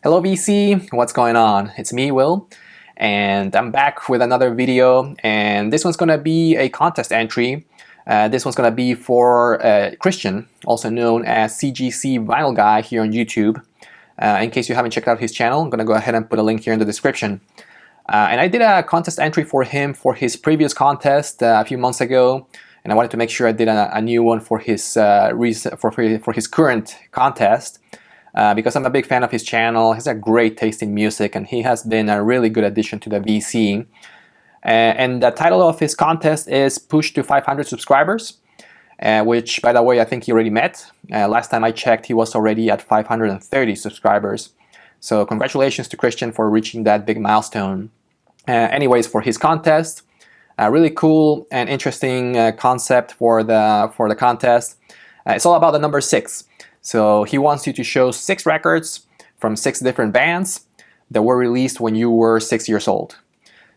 Hello VC, what's going on? It's me, Will, and I'm back with another video, and this one's gonna be a contest entry. This one's gonna be for Christian, also known as CGCVinylGuy here on YouTube. In case you haven't checked out his channel, I'm gonna go ahead and put a link here in the description. And I did a contest entry for him for his previous contest a few months ago, and I wanted to make sure I did a new one for his current contest. Because I'm a big fan of his channel. He has a great taste in music, and he has been a really good addition to the VC. And the title of his contest is Push to 500 Subscribers, which, by the way, I think he already met. Last time I checked, he was already at 530 subscribers. So congratulations to Christian for reaching that big milestone. Anyways, for his contest, a really cool and interesting concept for the contest. It's all about the number 6. So he wants you to show 6 records from 6 different bands that were released when you were 6 years old.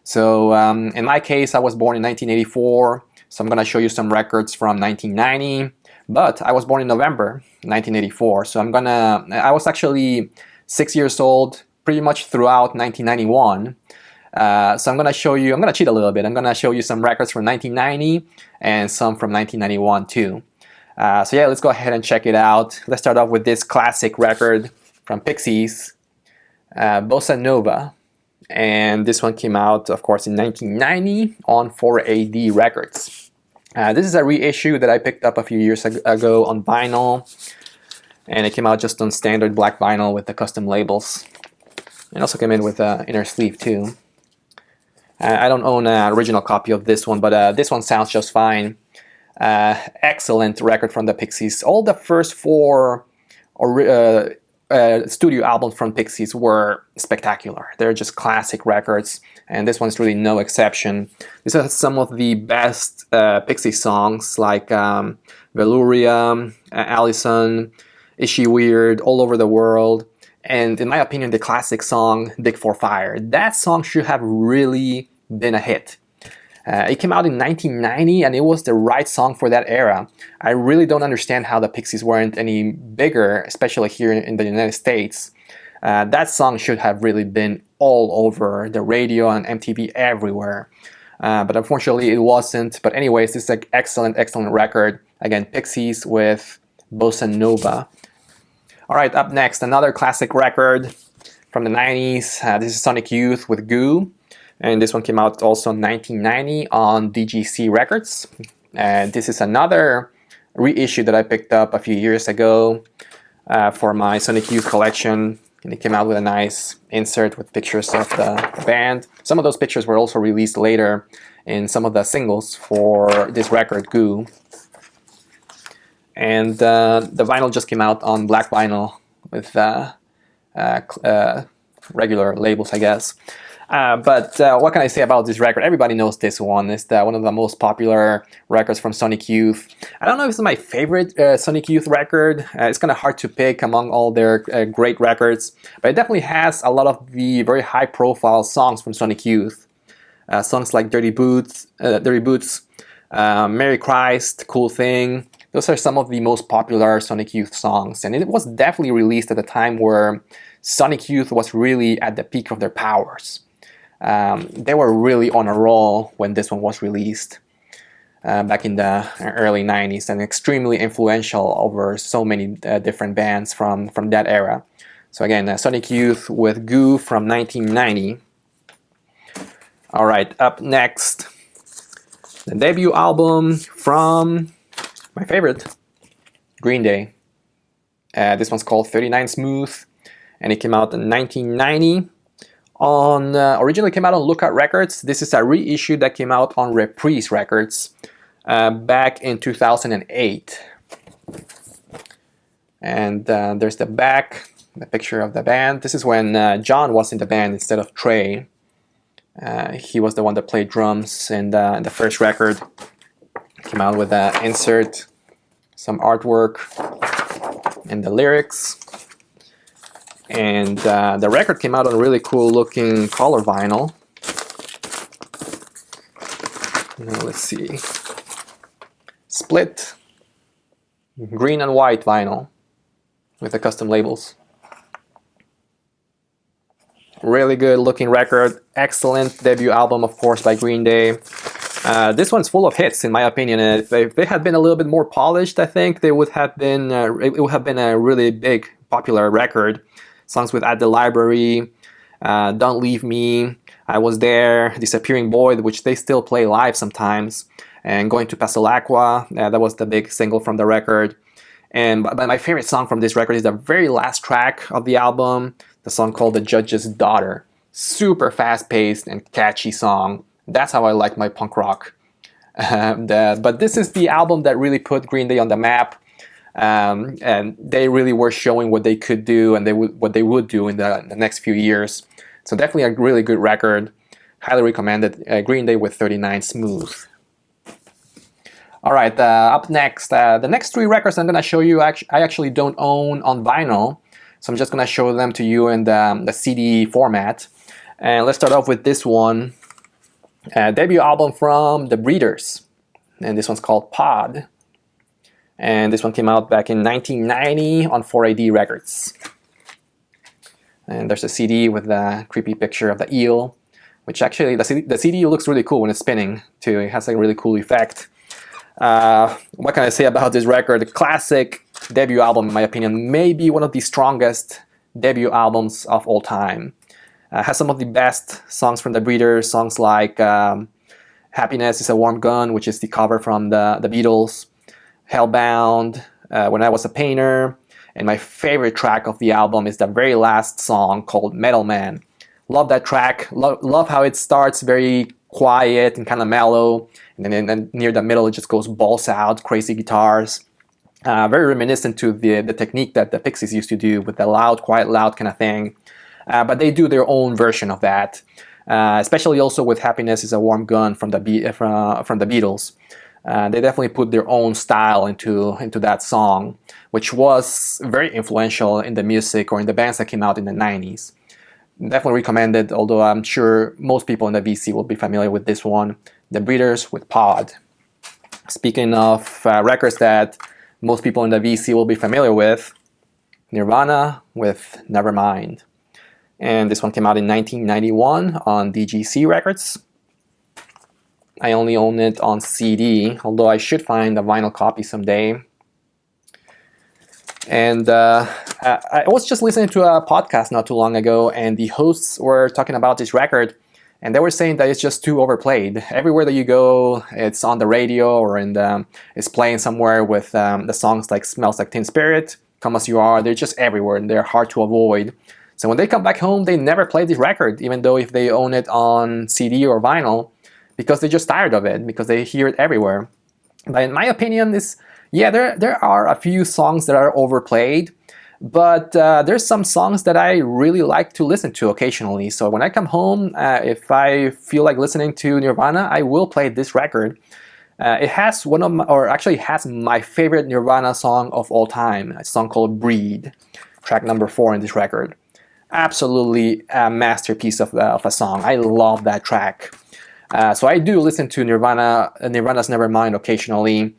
So in my case, I was born in 1984, so I'm gonna show you some records from 1990, but I was born in November 1984, so I was actually 6 years old pretty much throughout 1991. So I'm gonna cheat a little bit. I'm gonna show you some records from 1990 and some from 1991 too. So yeah, let's go ahead and check it out. Let's start off with this classic record from PIXIES, BOSSANOVA. And this one came out, of course, in 1990 on 4AD Records. This is a reissue that I picked up a few years ago on vinyl. And it came out just on standard black vinyl with the custom labels. It also came in with an inner sleeve too. I don't own an original copy of this one, but this one sounds just fine. Excellent record from the PIXIES. All the first 4 studio albums from PIXIES were spectacular. They're just classic records, and this one's really no exception. This has some of the best PIXIES songs like Veluria, Allison, Is She Weird, All Over the World, and in my opinion, the classic song Dig for Fire. That song should have really been a hit. It came out in 1990, and it was the right song for that era. I really don't understand how the PIXIES weren't any bigger, especially here in the United States. That song should have really been all over the radio and MTV everywhere. But unfortunately, it wasn't. But anyways, this is an excellent, excellent record. Again, PIXIES with BOSSANOVA. All right, up next, another classic record from the 90s. This is Sonic Youth with Goo. And this one came out also in 1990 on DGC Records. And this is another reissue that I picked up a few years ago for my Sonic Youth collection. And it came out with a nice insert with pictures of the band. Some of those pictures were also released later in some of the singles for this record, Goo. And the vinyl just came out on black vinyl with regular labels, I guess. But what can I say about this record? Everybody knows this one. It's one of the most popular records from Sonic Youth. I don't know if it's my favorite Sonic Youth record. It's kind of hard to pick among all their great records. But it definitely has a lot of the very high-profile songs from Sonic Youth. Songs like Dirty Boots, Merry Christ, Cool Thing. Those are some of the most popular Sonic Youth songs. And it was definitely released at a time where Sonic Youth was really at the peak of their powers. They were really on a roll when this one was released back in the early 90s, and extremely influential over so many different bands from that era. So again, Sonic Youth with Goo from 1990. All right, up next, the debut album from my favorite, Green Day. This one's called 39 Smooth, and it came out in 1990. Originally came out on Lookout Records. This is a reissue that came out on REPRISE Records back in 2008. And there's the back, the picture of the band. This is when John was in the band instead of Trey. He was the one that played drums in the first record. Came out with an insert, some artwork, and the lyrics. And the record came out on a really cool looking color vinyl. Now let's see. Split green and white vinyl with the custom labels. Really good looking record. Excellent debut album, of course, by Green Day. This one's full of hits, in my opinion. And if they had been a little bit more polished, I think they would have been. It would have been a really big, popular record. Songs with "At the Library," "Don't Leave Me," "I Was There," "Disappearing Boy," which they still play live sometimes, and "Going to Pasalacqua." That was the big single from the record. But my favorite song from this record is the very last track of the album, the song called "The Judge's Daughter." Super fast-paced and catchy song. That's how I like my punk rock. But this is the album that really put Green Day on the map, and they really were showing what they could do and what they would do in the next few years. So definitely a really good record. Highly recommended. Green Day with 39 Smooth. All right, up next, the next three records I'm going to show you, I actually don't own on vinyl, so I'm just going to show them to you in the CD format. And let's start off with this one, debut album from The Breeders, and this one's called Pod. And this one came out back in 1990 on 4AD Records. And there's a CD with the creepy picture of the eel, which actually, the CD looks really cool when it's spinning, too. It has a really cool effect. What can I say about this record? The classic debut album, in my opinion, maybe one of the strongest debut albums of all time. Has some of the best songs from The Breeders, songs like Happiness is a Warm Gun, which is the cover from the Beatles, Hellbound, When I Was a Painter, and my favorite track of the album is the very last song called Metal Man. Love that track, love how it starts very quiet and kind of mellow, and then near the middle it just goes balls out, crazy guitars. Very reminiscent to the technique that the Pixies used to do with the loud, quiet, loud kind of thing. But they do their own version of that, especially also with Happiness is a Warm Gun from the Beatles. They definitely put their own style into that song, which was very influential in the music or in the bands that came out in the 90s. Definitely recommended, although I'm sure most people in the VC will be familiar with this one, The Breeders with Pod. Speaking of records that most people in the VC will be familiar with, Nirvana with Nevermind. And this one came out in 1991 on DGC Records. I only own it on CD, although I should find a vinyl copy someday. And I was just listening to a podcast not too long ago, and the hosts were talking about this record, and they were saying that it's just too overplayed. Everywhere that you go, it's on the radio or it's playing somewhere with the songs like Smells Like Teen Spirit, Come As You Are. They're just everywhere, and they're hard to avoid. So when they come back home, they never play this record, even though if they own it on CD or vinyl, because they're just tired of it, because they hear it everywhere. But in my opinion, there are a few songs that are overplayed, but there's some songs that I really like to listen to occasionally. So when I come home, if I feel like listening to Nirvana, I will play this record. It has has my favorite Nirvana song of all time, a song called Breed, track number 4 in this record. Absolutely a masterpiece of a song. I love that track. So I do listen to Nirvana's Nevermind occasionally.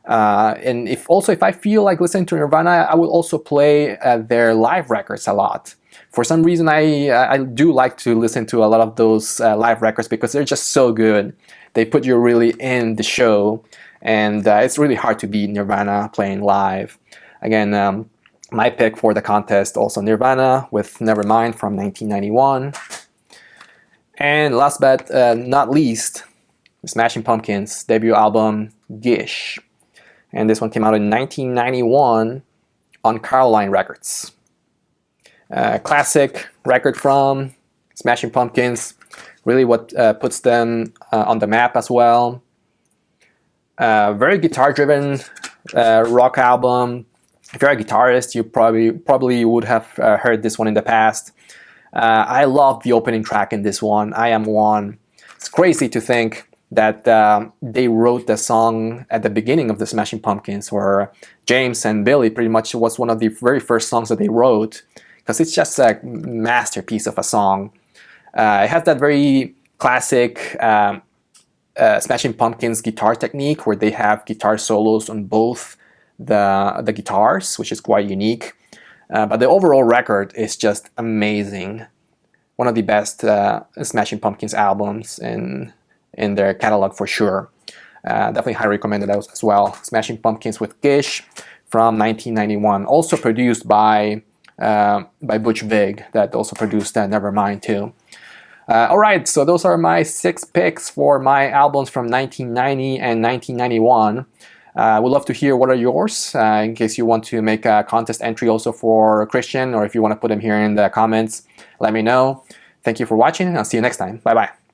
And if I feel like listening to Nirvana, I will also play their live records a lot. For some reason, I do like to listen to a lot of those live records because they're just so good. They put you really in the show, and it's really hard to beat Nirvana playing live. Again, my pick for the contest, also Nirvana with Nevermind from 1991. And last but not least, Smashing Pumpkins' debut album, GISH. And this one came out in 1991 on Caroline Records. Classic record from Smashing Pumpkins, really what puts them on the map as well. Very guitar-driven rock album. If you're a guitarist, you probably would have heard this one in the past. I love the opening track in this one, I Am One. It's crazy to think that they wrote the song at the beginning of the Smashing Pumpkins, where James and Billy pretty much was one of the very first songs that they wrote, because it's just a masterpiece of a song. It has that very classic Smashing Pumpkins guitar technique, where they have guitar solos on both the guitars, which is quite unique. But the overall record is just amazing. one of the best Smashing Pumpkins albums in their catalog for sure. Definitely highly recommended as well. Smashing Pumpkins with Gish from 1991, also produced by Butch Vig, that also produced Nevermind too. Alright, so those are my 6 picks for my albums from 1990 and 1991. Would love to hear what are yours, in case you want to make a contest entry also for Christian, or if you want to put them here in the comments, let me know. Thank you for watching, and I'll see you next time. Bye bye.